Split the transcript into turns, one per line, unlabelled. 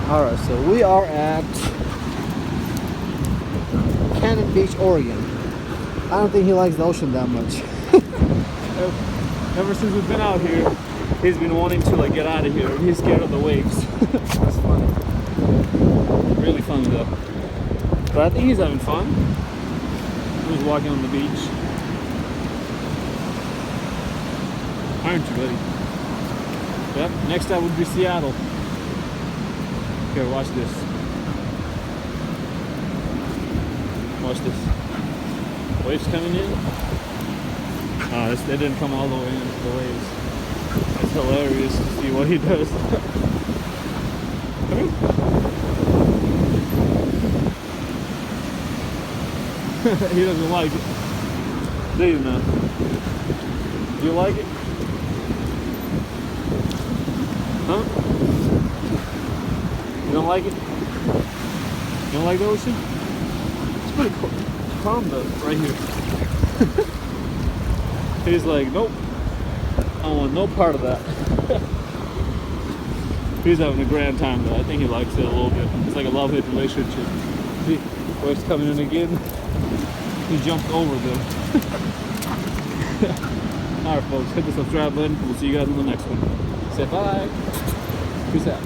Alright, so we are at Cannon Beach, Oregon. I don't think he likes the ocean that much.
Ever since we've been out here, he's been wanting to like get out of here. He's scared of the waves.
That's funny.
Really funny though. But I think he's having fun. He's walking on the beach. Aren't you, buddy? Yep. Next stop would be Seattle. Here, watch this. Watch this. Waves coming in. Oh, they didn't come all the way into the waves. It's hilarious to see what he does. Come here. He doesn't like it. Do you now? Do you like it? Huh? You don't like it? You don't like the ocean? It's pretty calm though, right here. He's like, nope, I don't want no part of that. He's having a grand time though. I think he likes it a little bit. It's like a love-hate relationship. See, waves coming in again. He jumped over them. Alright folks, hit the subscribe button. We'll see you guys in the next one. Say bye. Peace out.